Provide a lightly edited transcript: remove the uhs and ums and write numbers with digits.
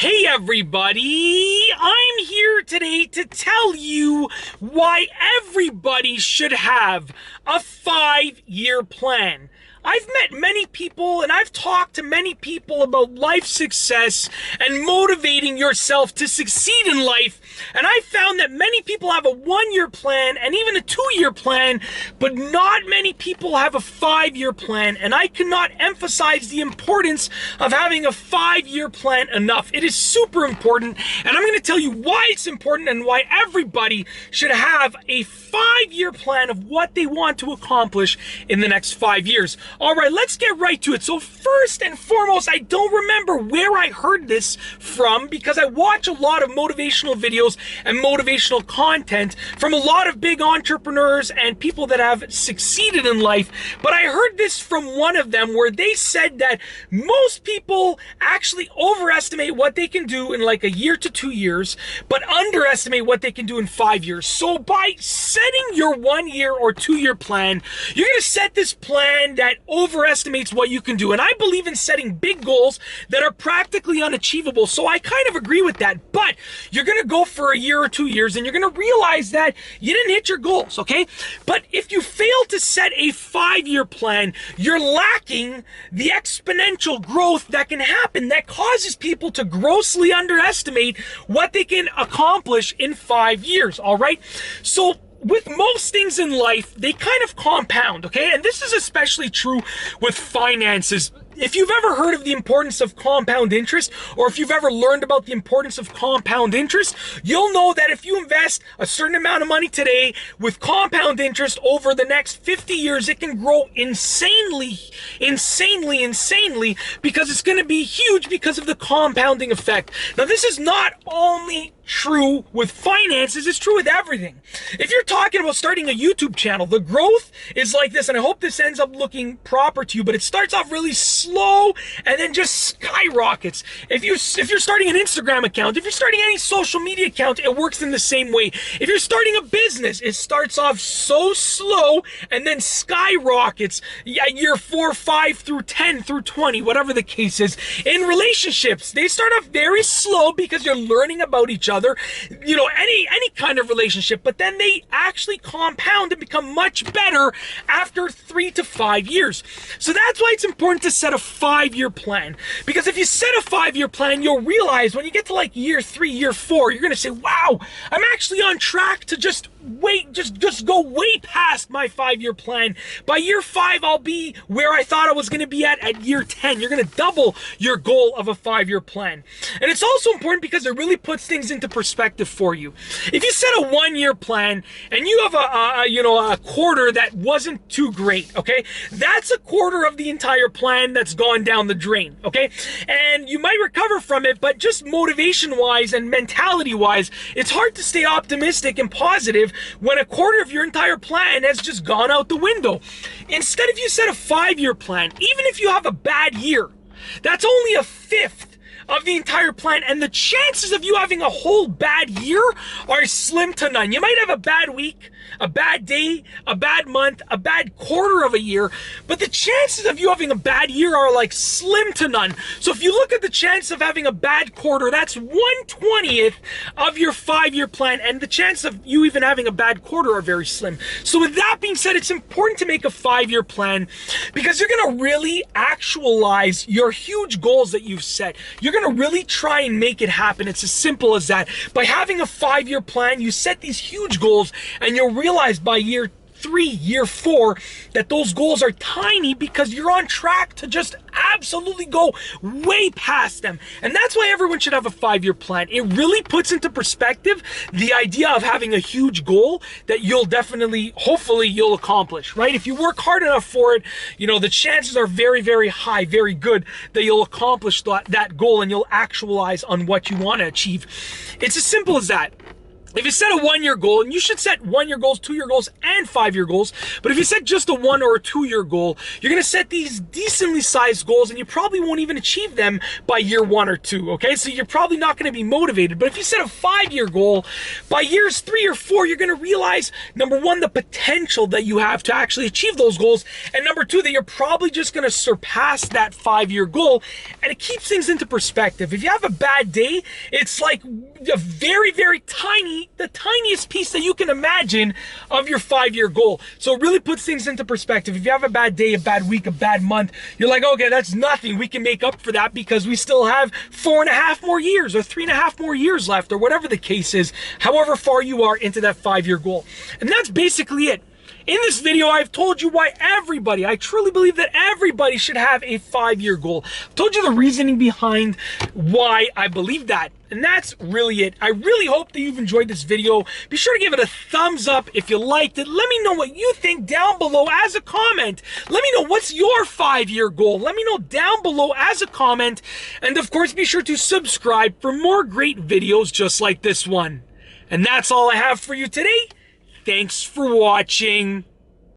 Hey everybody, I'm here today to tell you why everybody should have a 5-year plan. I've met many people and I've talked to many people about life success and motivating yourself to succeed in life. And I found that many people have a 1-year plan and even a 2-year plan, but not many people have a 5-year plan. And I cannot emphasize the importance of having a 5-year plan enough. It is super important. And I'm going to tell you why it's important and why everybody should have a 5-year plan of what they want to accomplish in the next 5 years. All right, let's get right to it. So first and foremost, I don't remember where I heard this from because I watch a lot of motivational videos and motivational content from a lot of big entrepreneurs and people that have succeeded in life. But I heard this from one of them where they said that most people actually overestimate what they can do in like a year to 2 years, but underestimate what they can do in 5 years. So by setting your 1-year or 2-year plan, you're going to set this plan that overestimates what you can do. And I believe in setting big goals that are practically unachievable. So I kind of agree with that. But you're going to go for a year or 2 years and you're going to realize that you didn't hit your goals, okay? But if you fail to set a 5-year plan, you're lacking the exponential growth that can happen that causes people to grossly underestimate what they can accomplish in 5 years, all right? So with most things in life, they kind of compound, okay? And this is especially true with finances. If you've ever heard of the importance of compound interest, or if you've ever learned about the importance of compound interest, you'll know that if you invest a certain amount of money today with compound interest over the next 50 years, it can grow insanely, because it's going to be huge because of the compounding effect. Now, this is not only true with finances, it's true with everything. If you're talking about starting a YouTube channel, the growth is like this, and I hope this ends up looking proper to you, but it starts off really slow and then just skyrockets. If you're starting an Instagram account, if you're starting any social media account, it works in the same way. If you're starting a business, it starts off so slow and then skyrockets year 4, 5 through 10 through 20, whatever the case is. In relationships, they start off very slow because you're learning about each other, you know, any kind of relationship, but then they actually compound and become much better after 3 to 5 years. So that's why it's important to set a 5-year plan, because if you set a 5-year plan, you'll realize when you get to like year 3, year 4, you're going to say, wow, I'm actually on track to just go way past my 5-year plan. By year 5, I'll be where I thought I was going to be at year 10. You're going to double your goal of a 5-year plan. And it's also important because it really puts things into perspective for you. If you set a 1-year plan and you have a quarter that wasn't too great, okay? That's a quarter of the entire plan that's gone down the drain, okay? And you might recover from it, but just motivation-wise and mentality-wise, it's hard to stay optimistic and positive when a quarter of your entire plan has just gone out the window. Instead, if you set a 5-year plan, even if you have a bad year, that's only a fifth of the entire plan, and the chances of you having a whole bad year are slim to none. You might have a bad week, a bad day, a bad month, a bad quarter of a year, but the chances of you having a bad year are like slim to none. So if you look at the chance of having a bad quarter, that's 1/20th of your 5-year plan, and the chance of you even having a bad quarter are very slim. So with that being said, it's important to make a 5-year plan because you're going to really actualize your huge goals that you've set. You're going to really try and make it happen. It's as simple as that. By having a 5-year plan, you set these huge goals, and you'll realize by year 3, year 4, that those goals are tiny because you're on track to just absolutely go way past them. And that's why everyone should have a 5-year plan. It really puts into perspective the idea of having a huge goal that you'll definitely, hopefully you'll accomplish, right? If you work hard enough for it, you know, the chances are very, very high, very good that you'll accomplish that goal and you'll actualize on what you want to achieve. It's as simple as that. if you set a 1-year goal, and you should set 1-year goals, 2-year goals, and 5-year goals, but if you set just a 1 or a 2-year goal, you're going to set these decently sized goals, and you probably won't even achieve them by year 1 or 2, okay? So you're probably not going to be motivated. But if you set a 5-year goal, by years 3 or 4, you're going to realize, number 1, the potential that you have to actually achieve those goals, and number 2, that you're probably just going to surpass that 5-year goal, and it keeps things into perspective. If you have a bad day, it's like a very, very the tiniest piece that you can imagine of your 5-year goal. So it really puts things into perspective. If you have a bad day, a bad week, a bad month, you're like, okay, that's nothing. We can make up for that because we still have 4.5 more years or 3.5 more years left, or whatever the case is, however far you are into that 5-year goal. And that's basically it. In this video, I've told you why I truly believe that everybody should have a 5-year goal. I've told you the reasoning behind why I believe that. And that's really it. I really hope that you've enjoyed this video. Be sure to give it a thumbs up if you liked it. Let me know what you think down below as a comment. Let me know what's your 5-year goal. Let me know down below as a comment. And of course, be sure to subscribe for more great videos just like this one. And that's all I have for you today. Thanks for watching.